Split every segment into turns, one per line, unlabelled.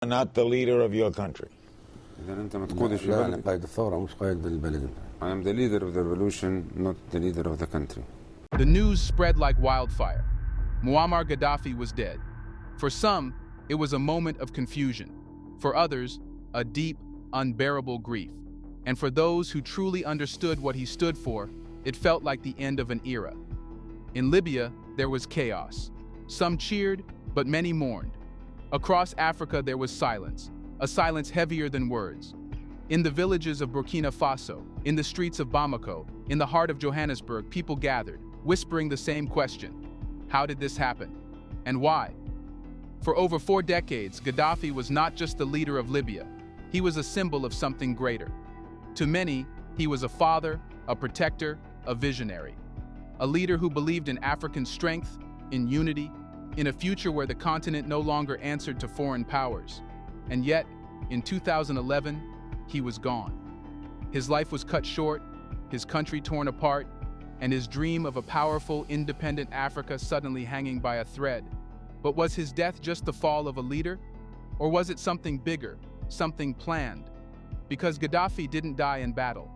not the leader of your country.
إذا أنت ما تقودش
لا أنا
البلد.
قائد الثورة مش قائد البلد.
I am the leader of the revolution, not the leader of the country.
The news spread like wildfire. Muammar Gaddafi was dead. For some, it was a moment of confusion. For others, a deep, unbearable grief. And for those who truly understood what he stood for, it felt like the end of an era. In Libya, there was chaos. Some cheered, but many mourned. Across Africa, there was silence, a silence heavier than words. In the villages of Burkina Faso, in the streets of Bamako, in the heart of Johannesburg, people gathered, whispering the same question. How did this happen? And why? For over 4 decades, Gaddafi was not just the leader of Libya. He was a symbol of something greater. To many, he was a father, a protector, a visionary. A leader who believed in African strength, in unity, in a future where the continent no longer answered to foreign powers. And yet, in 2011, he was gone. His life was cut short, his country torn apart, and his dream of a powerful, independent Africa suddenly hanging by a thread. But was his death just the fall of a leader? Or was it something bigger, something planned? Because Gaddafi didn't die in battle.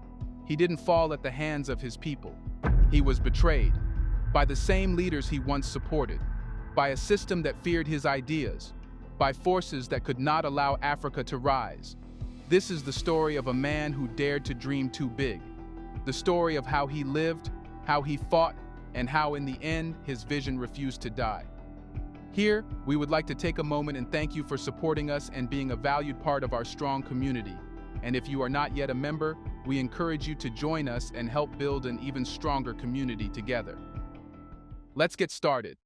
He didn't fall at the hands of his people. He was betrayed by the same leaders he once supported, by a system that feared his ideas, by forces that could not allow Africa to rise. This is the story of a man who dared to dream too big. The story of how he lived, how he fought, and how in the end his vision refused to die. Here, we would like to take a moment and thank you for supporting us and being a valued part of our strong community. And if you are not yet a member, we encourage you to join us and help build an even stronger community together. Let's get started.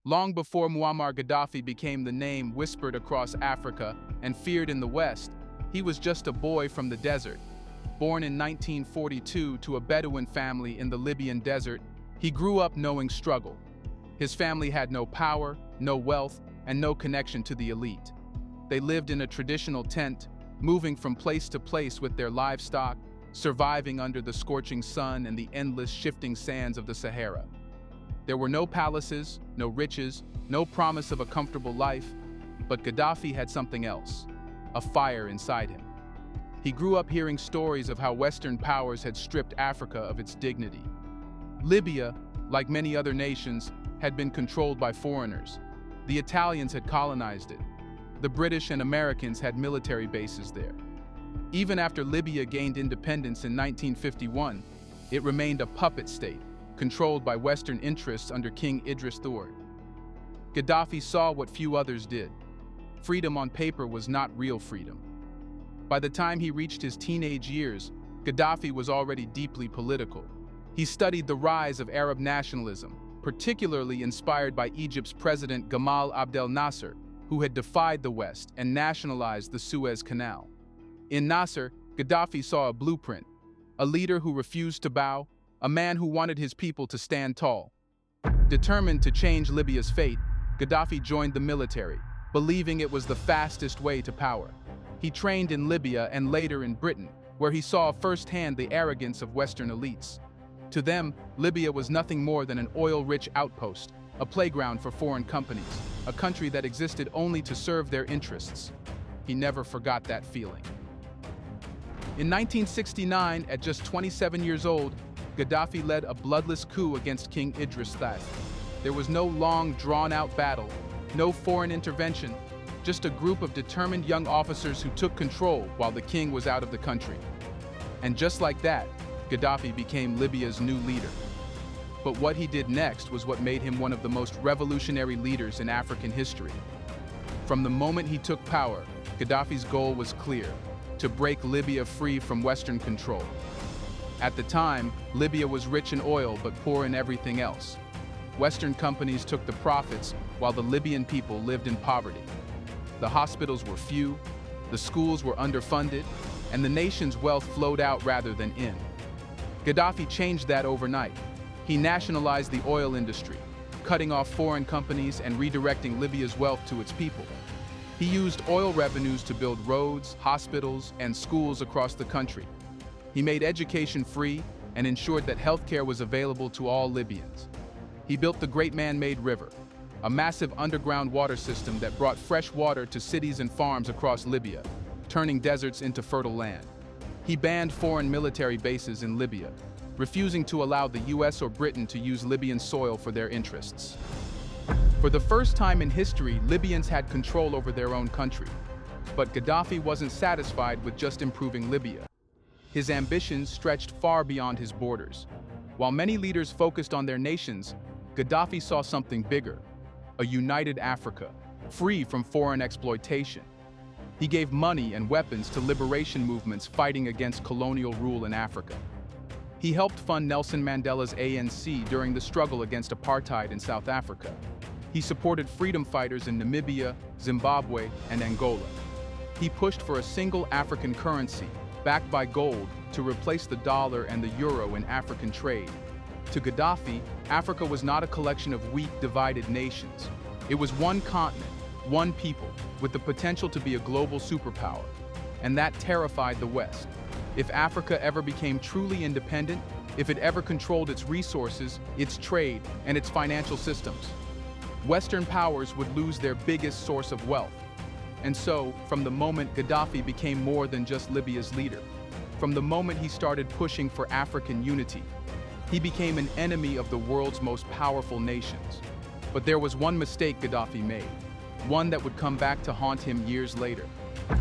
Long before Muammar Gaddafi became the name whispered across Africa and feared in the West, he was just a boy from the desert. Born in 1942 to a Bedouin family in the Libyan desert, he grew up knowing struggle. His family had no power, no wealth, and no connection to the elite. They lived in a traditional tent, moving from place to place with their livestock, surviving under the scorching sun and the endless shifting sands of the Sahara. There were no palaces, no riches, no promise of a comfortable life, but Gaddafi had something else, a fire inside him. He grew up hearing stories of how Western powers had stripped Africa of its dignity. Libya, like many other nations, had been controlled by foreigners. The Italians had colonized it. The British and Americans had military bases there. Even after Libya gained independence in 1951, it remained a puppet state, controlled by Western interests under King Idris III. Gaddafi saw what few others did. Freedom on paper was not real freedom. By the time he reached his teenage years, Gaddafi was already deeply political. He studied the rise of Arab nationalism, particularly inspired by Egypt's President Gamal Abdel Nasser, who had defied the West and nationalized the Suez Canal. In Nasser, Gaddafi saw a blueprint, a leader who refused to bow, a man who wanted his people to stand tall. Determined to change Libya's fate, Gaddafi joined the military, believing it was the fastest way to power. He trained in Libya and later in Britain, where he saw firsthand the arrogance of Western elites. To them, Libya was nothing more than an oil-rich outpost, a playground for foreign companies, a country that existed only to serve their interests. He never forgot that feeling. In 1969, at just 27 years old, Gaddafi led a bloodless coup against King Idris III. There was no long, drawn-out battle, no foreign intervention, just a group of determined young officers who took control while the king was out of the country. And just like that, Gaddafi became Libya's new leader. But what he did next was what made him one of the most revolutionary leaders in African history. From the moment he took power, Gaddafi's goal was clear: to break Libya free from Western control. At the time, Libya was rich in oil but poor in everything else. Western companies took the profits while the Libyan people lived in poverty. The hospitals were few, the schools were underfunded, and the nation's wealth flowed out rather than in. Gaddafi changed that overnight. He nationalized the oil industry, cutting off foreign companies and redirecting Libya's wealth to its people. He used oil revenues to build roads, hospitals, and schools across the country. He made education free and ensured that healthcare was available to all Libyans. He built the Great Man-Made River, a massive underground water system that brought fresh water to cities and farms across Libya, turning deserts into fertile land. He banned foreign military bases in Libya, refusing to allow the US or Britain to use Libyan soil for their interests. For the first time in history, Libyans had control over their own country. But Gaddafi wasn't satisfied with just improving Libya. His ambitions stretched far beyond his borders. While many leaders focused on their nations, Gaddafi saw something bigger: a united Africa, free from foreign exploitation. He gave money and weapons to liberation movements fighting against colonial rule in Africa. He helped fund Nelson Mandela's ANC during the struggle against apartheid in South Africa. He supported freedom fighters in Namibia, Zimbabwe, and Angola. He pushed for a single African currency, backed by gold, to replace the dollar and the euro in African trade. To Gaddafi, Africa was not a collection of weak, divided nations. It was one continent, one people, with the potential to be a global superpower. And that terrified the West. If Africa ever became truly independent, if it ever controlled its resources, its trade, and its financial systems, Western powers would lose their biggest source of wealth. And so, from the moment Gaddafi became more than just Libya's leader, from the moment he started pushing for African unity, he became an enemy of the world's most powerful nations. But there was one mistake Gaddafi made, one that would come back to haunt him years later.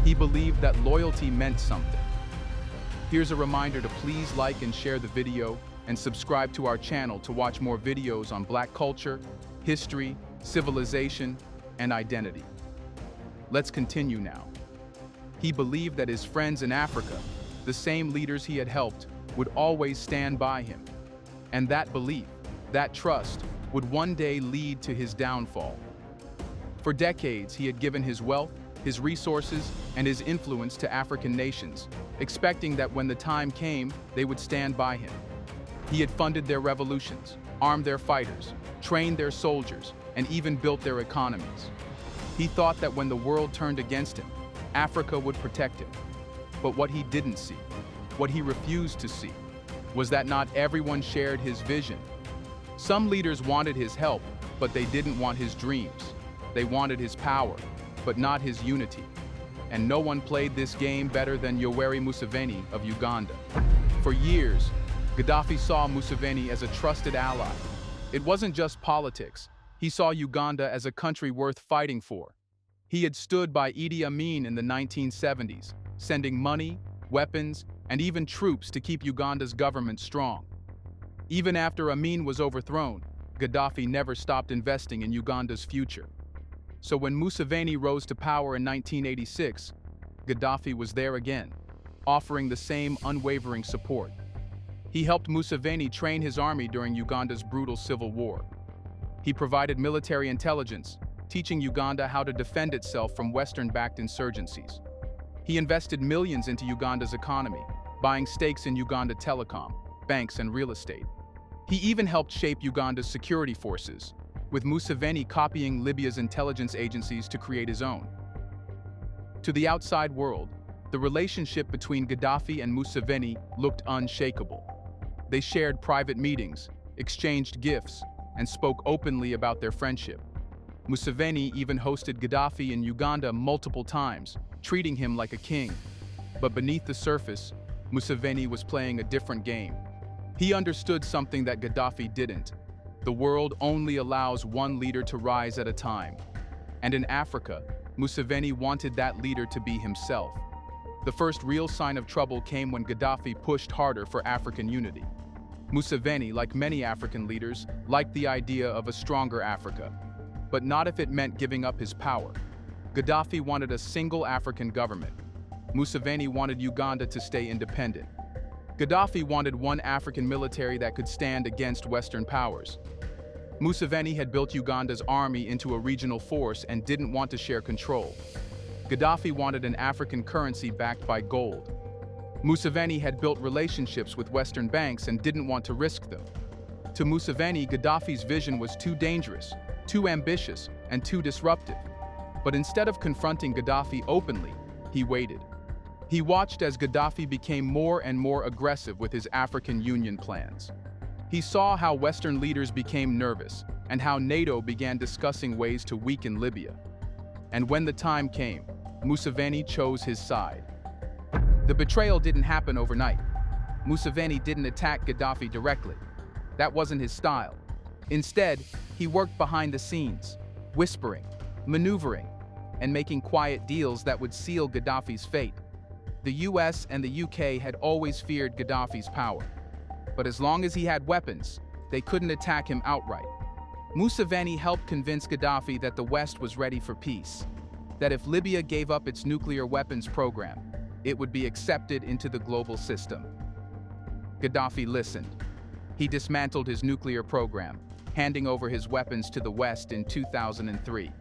He believed that loyalty meant something. Here's a reminder to please like and share the video and subscribe to our channel to watch more videos on Black culture, history, civilization, and identity. Let's continue now. He believed that his friends in Africa, the same leaders he had helped, would always stand by him. And that belief, that trust, would one day lead to his downfall. For decades, he had given his wealth, his resources, and his influence to African nations, expecting that when the time came, they would stand by him. He had funded their revolutions, armed their fighters, trained their soldiers, and even built their economies. He thought that when the world turned against him, Africa would protect him. But what he didn't see, what he refused to see, was that not everyone shared his vision. Some leaders wanted his help, but they didn't want his dreams. They wanted his power, but not his unity. And no one played this game better than Yoweri Museveni of Uganda. For years, Gaddafi saw Museveni as a trusted ally. It wasn't just politics. He saw Uganda as a country worth fighting for. He had stood by Idi Amin in the 1970s, sending money, weapons, and even troops to keep Uganda's government strong. Even after Amin was overthrown, Gaddafi never stopped investing in Uganda's future. So when Museveni rose to power in 1986, Gaddafi was there again, offering the same unwavering support. He helped Museveni train his army during Uganda's brutal civil war. He provided military intelligence, teaching Uganda how to defend itself from Western-backed insurgencies. He invested millions into Uganda's economy, buying stakes in Uganda Telecom, banks, and real estate. He even helped shape Uganda's security forces, with Museveni copying Libya's intelligence agencies to create his own. To the outside world, the relationship between Gaddafi and Museveni looked unshakable. They shared private meetings, exchanged gifts, and spoke openly about their friendship. Museveni even hosted Gaddafi in Uganda multiple times, treating him like a king. But beneath the surface, Museveni was playing a different game. He understood something that Gaddafi didn't. The world only allows one leader to rise at a time. And in Africa, Museveni wanted that leader to be himself. The first real sign of trouble came when Gaddafi pushed harder for African unity. Museveni, like many African leaders, liked the idea of a stronger Africa, but not if it meant giving up his power. Gaddafi wanted a single African government. Museveni wanted Uganda to stay independent. Gaddafi wanted one African military that could stand against Western powers. Museveni had built Uganda's army into a regional force and didn't want to share control. Gaddafi wanted an African currency backed by gold. Museveni had built relationships with Western banks and didn't want to risk them. To Museveni, Gaddafi's vision was too dangerous, too ambitious, and too disruptive. But instead of confronting Gaddafi openly, he waited. He watched as Gaddafi became more and more aggressive with his African Union plans. He saw how Western leaders became nervous and how NATO began discussing ways to weaken Libya. And when the time came, Museveni chose his side. The betrayal didn't happen overnight. Museveni didn't attack Gaddafi directly. That wasn't his style. Instead, he worked behind the scenes, whispering, maneuvering, and making quiet deals that would seal Gaddafi's fate. The US and the UK had always feared Gaddafi's power. But as long as he had weapons, they couldn't attack him outright. Museveni helped convince Gaddafi that the West was ready for peace, that if Libya gave up its nuclear weapons program, it would be accepted into the global system. Gaddafi listened. He dismantled his nuclear program, handing over his weapons to the West in 2003.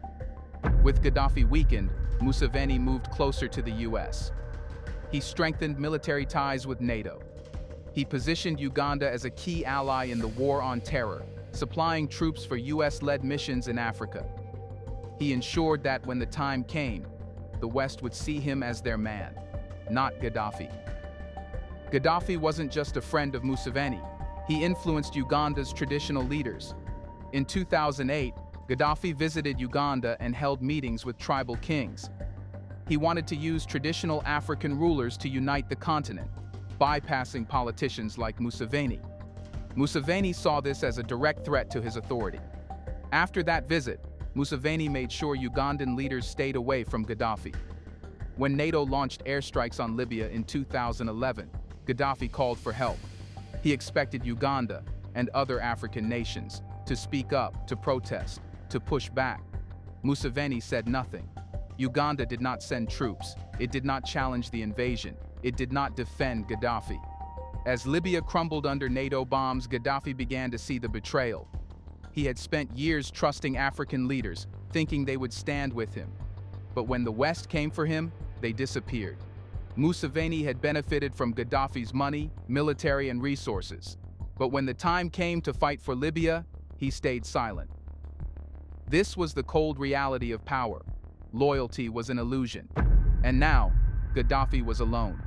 With Gaddafi weakened, Museveni moved closer to the US. He strengthened military ties with NATO. He positioned Uganda as a key ally in the war on terror, supplying troops for US-led missions in Africa. He ensured that when the time came, the West would see him as their man, not Gaddafi. Gaddafi wasn't just a friend of Museveni. He influenced Uganda's traditional leaders. In 2008, Gaddafi visited Uganda and held meetings with tribal kings. He wanted to use traditional African rulers to unite the continent, bypassing politicians like Museveni. Museveni saw this as a direct threat to his authority. After that visit, Museveni made sure Ugandan leaders stayed away from Gaddafi. When NATO launched airstrikes on Libya in 2011, Gaddafi called for help. He expected Uganda and other African nations to speak up, to protest, to push back. Museveni said nothing. Uganda did not send troops. It did not challenge the invasion. It did not defend Gaddafi. As Libya crumbled under NATO bombs, Gaddafi began to see the betrayal. He had spent years trusting African leaders, thinking they would stand with him. But when the West came for him, they disappeared. Museveni had benefited from Gaddafi's money, military, and resources. But when the time came to fight for Libya, he stayed silent. This was the cold reality of power. Loyalty was an illusion. And now, Gaddafi was alone.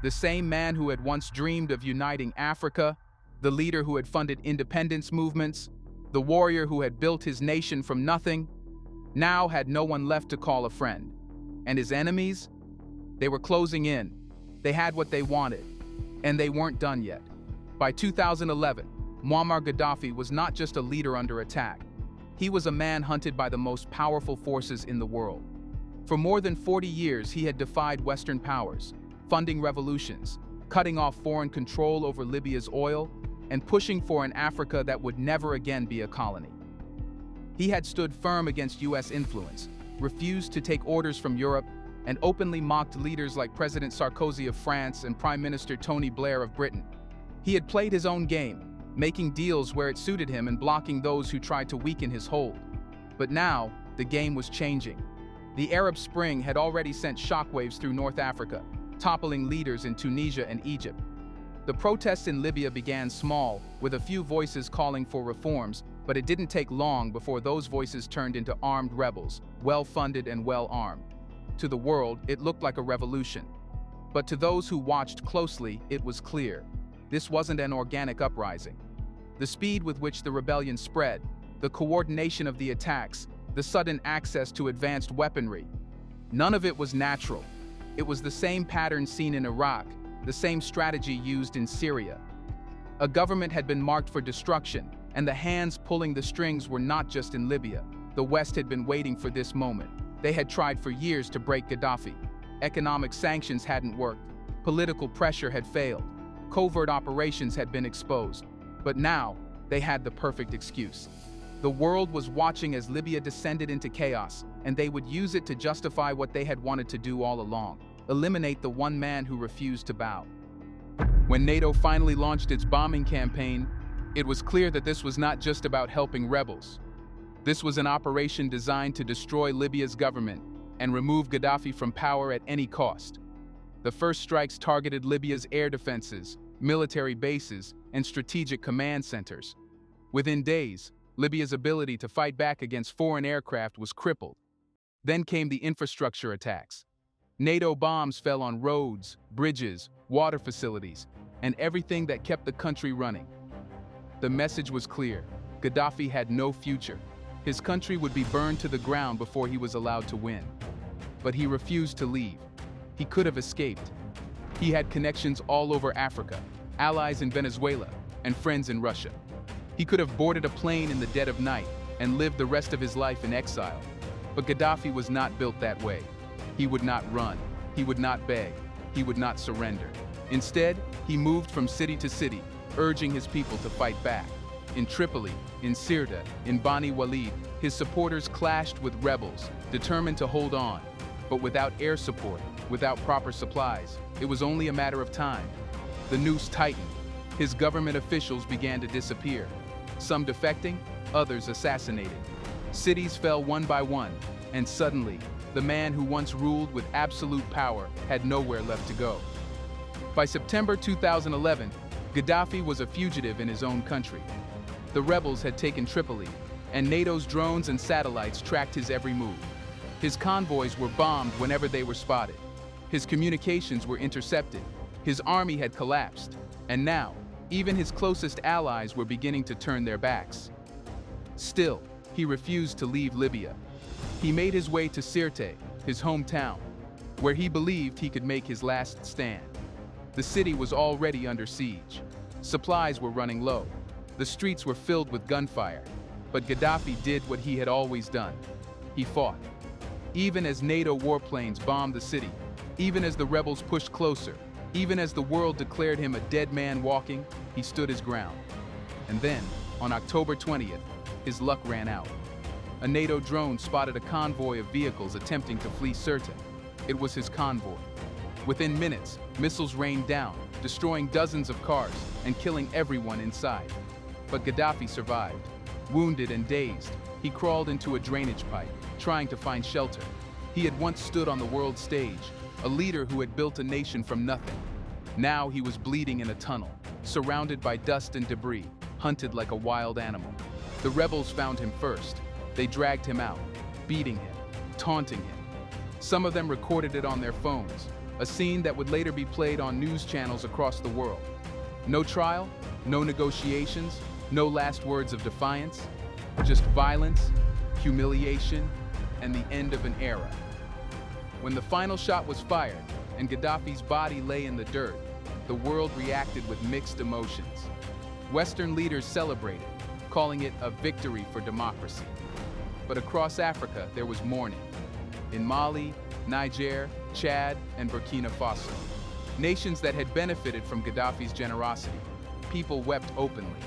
The same man who had once dreamed of uniting Africa, the leader who had funded independence movements, the warrior who had built his nation from nothing, now had no one left to call a friend. And his enemies? They were closing in. They had what they wanted. And they weren't done yet. By 2011, Muammar Gaddafi was not just a leader under attack. He was a man hunted by the most powerful forces in the world. For more than 40 years, he had defied Western powers, funding revolutions, cutting off foreign control over Libya's oil, and pushing for an Africa that would never again be a colony. He had stood firm against US influence, refused to take orders from Europe, and openly mocked leaders like President Sarkozy of France and Prime Minister Tony Blair of Britain. He had played his own game, making deals where it suited him and blocking those who tried to weaken his hold. But now, the game was changing. The Arab Spring had already sent shockwaves through North Africa, toppling leaders in Tunisia and Egypt. The protests in Libya began small, with a few voices calling for reforms, but it didn't take long before those voices turned into armed rebels, well-funded and well-armed. To the world, it looked like a revolution. But to those who watched closely, it was clear. This wasn't an organic uprising. The speed with which the rebellion spread, the coordination of the attacks, the sudden access to advanced weaponry, none of it was natural. It was the same pattern seen in Iraq, the same strategy used in Syria. A government had been marked for destruction, and the hands pulling the strings were not just in Libya. The West had been waiting for this moment. They had tried for years to break Gaddafi. Economic sanctions hadn't worked. Political pressure had failed. Covert operations had been exposed. But now, they had the perfect excuse. The world was watching as Libya descended into chaos, and they would use it to justify what they had wanted to do all along: eliminate the one man who refused to bow. When NATO finally launched its bombing campaign, it was clear that this was not just about helping rebels. This was an operation designed to destroy Libya's government and remove Gaddafi from power at any cost. The first strikes targeted Libya's air defenses, military bases, and strategic command centers. Within days, Libya's ability to fight back against foreign aircraft was crippled. Then came the infrastructure attacks. NATO bombs fell on roads, bridges, water facilities, and everything that kept the country running. The message was clear. Gaddafi had no future. His country would be burned to the ground before he was allowed to win. But he refused to leave. He could have escaped. He had connections all over Africa, allies in Venezuela, and friends in Russia. He could have boarded a plane in the dead of night and lived the rest of his life in exile. But Gaddafi was not built that way. He would not run. He would not beg. He would not surrender. Instead, he moved from city to city, urging his people to fight back. In Tripoli, in Sirte, in Bani Walid, his supporters clashed with rebels, determined to hold on. But without air support, without proper supplies, it was only a matter of time. The noose tightened. His government officials began to disappear. Some defecting, others assassinated. Cities fell one by one, and suddenly, the man who once ruled with absolute power had nowhere left to go. By September 2011, Gaddafi was a fugitive in his own country. The rebels had taken Tripoli, and NATO's drones and satellites tracked his every move. His convoys were bombed whenever they were spotted. His communications were intercepted. His army had collapsed, and now, even his closest allies were beginning to turn their backs. Still, he refused to leave Libya. He made his way to Sirte, his hometown, where he believed he could make his last stand. The city was already under siege. Supplies were running low. The streets were filled with gunfire. But Gaddafi did what he had always done. He fought. Even as NATO warplanes bombed the city, even as the rebels pushed closer, even as the world declared him a dead man walking, he stood his ground. And then, on October 20th, his luck ran out. A NATO drone spotted a convoy of vehicles attempting to flee Sirte. It was his convoy. Within minutes, missiles rained down, destroying dozens of cars and killing everyone inside. But Gaddafi survived. Wounded and dazed, he crawled into a drainage pipe, trying to find shelter. He had once stood on the world stage, a leader who had built a nation from nothing. Now he was bleeding in a tunnel, surrounded by dust and debris, hunted like a wild animal. The rebels found him first. They dragged him out, beating him, taunting him. Some of them recorded it on their phones, a scene that would later be played on news channels across the world. No trial, no negotiations, no last words of defiance, just violence, humiliation, and the end of an era. When the final shot was fired and Gaddafi's body lay in the dirt, the world reacted with mixed emotions. Western leaders celebrated, calling it a victory for democracy. But across Africa, there was mourning. In Mali, Niger, Chad, and Burkina Faso, nations that had benefited from Gaddafi's generosity, people wept openly.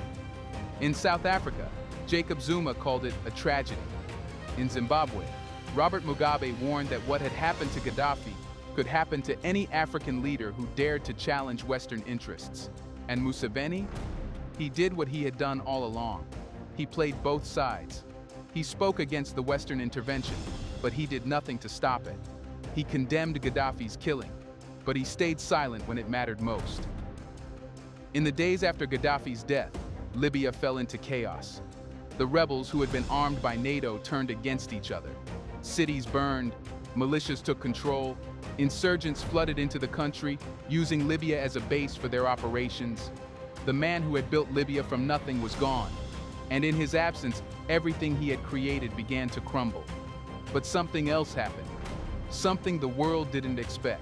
In South Africa, Jacob Zuma called it a tragedy. In Zimbabwe, Robert Mugabe warned that what had happened to Gaddafi could happen to any African leader who dared to challenge Western interests. And Museveni? He did what he had done all along. He played both sides. He spoke against the Western intervention, but he did nothing to stop it. He condemned Gaddafi's killing, but he stayed silent when it mattered most. In the days after Gaddafi's death, Libya fell into chaos. The rebels who had been armed by NATO turned against each other. Cities burned, militias took control, insurgents flooded into the country, using Libya as a base for their operations. The man who had built Libya from nothing was gone, and in his absence, everything he had created began to crumble. But something else happened, something the world didn't expect.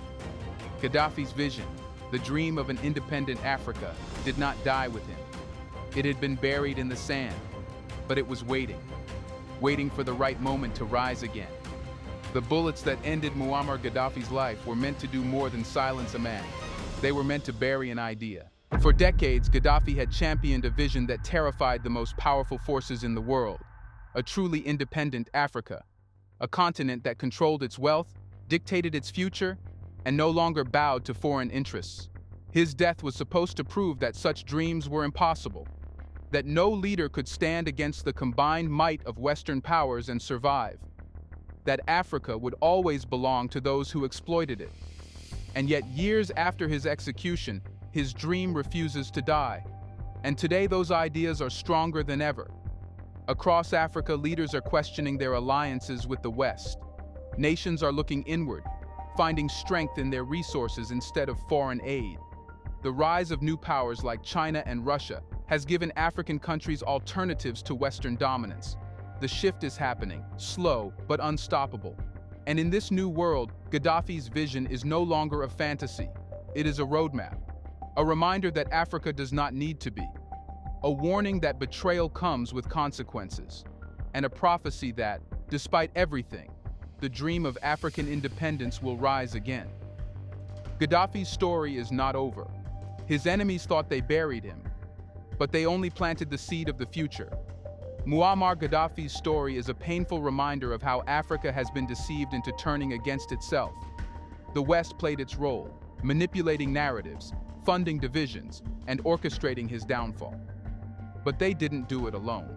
Gaddafi's vision, the dream of an independent Africa, did not die with him. It had been buried in the sand, but it was waiting for the right moment to rise again. The bullets that ended Muammar Gaddafi's life were meant to do more than silence a man. They were meant to bury an idea. For decades, Gaddafi had championed a vision that terrified the most powerful forces in the world, a truly independent Africa, a continent that controlled its wealth, dictated its future, and no longer bowed to foreign interests. His death was supposed to prove that such dreams were impossible, that no leader could stand against the combined might of Western powers and survive, that Africa would always belong to those who exploited it. And yet, years after his execution, his dream refuses to die. And today those ideas are stronger than ever. Across Africa, leaders are questioning their alliances with the West. Nations are looking inward, finding strength in their resources instead of foreign aid. The rise of new powers like China and Russia has given African countries alternatives to Western dominance. The shift is happening, slow but unstoppable. And in this new world, Gaddafi's vision is no longer a fantasy. It is a roadmap, a reminder that Africa does not need to be, a warning that betrayal comes with consequences, and a prophecy that, despite everything, the dream of African independence will rise again. Gaddafi's story is not over. His enemies thought they buried him, but they only planted the seed of the future. Muammar Gaddafi's story is a painful reminder of how Africa has been deceived into turning against itself. The West played its role, manipulating narratives, funding divisions, and orchestrating his downfall. But they didn't do it alone.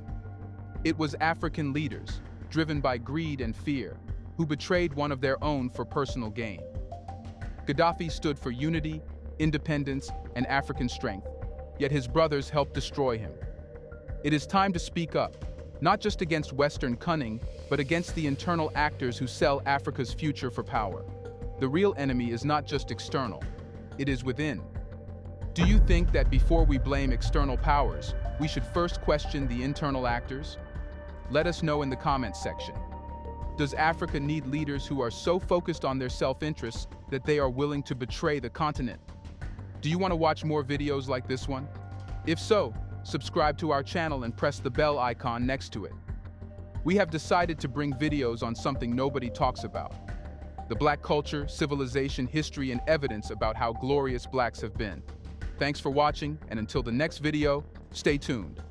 It was African leaders, driven by greed and fear, who betrayed one of their own for personal gain. Gaddafi stood for unity, independence, and African strength, yet his brothers helped destroy him. It is time to speak up, not just against Western cunning, but against the internal actors who sell Africa's future for power. The real enemy is not just external, it is within. Do you think that before we blame external powers, we should first question the internal actors? Let us know in the comments section. Does Africa need leaders who are so focused on their self-interest that they are willing to betray the continent? Do you want to watch more videos like this one? If so, subscribe to our channel and press the bell icon next to it. We have decided to bring videos on something nobody talks about: the Black culture, civilization, history, and evidence about how glorious Blacks have been. Thanks for watching, and until the next video, stay tuned.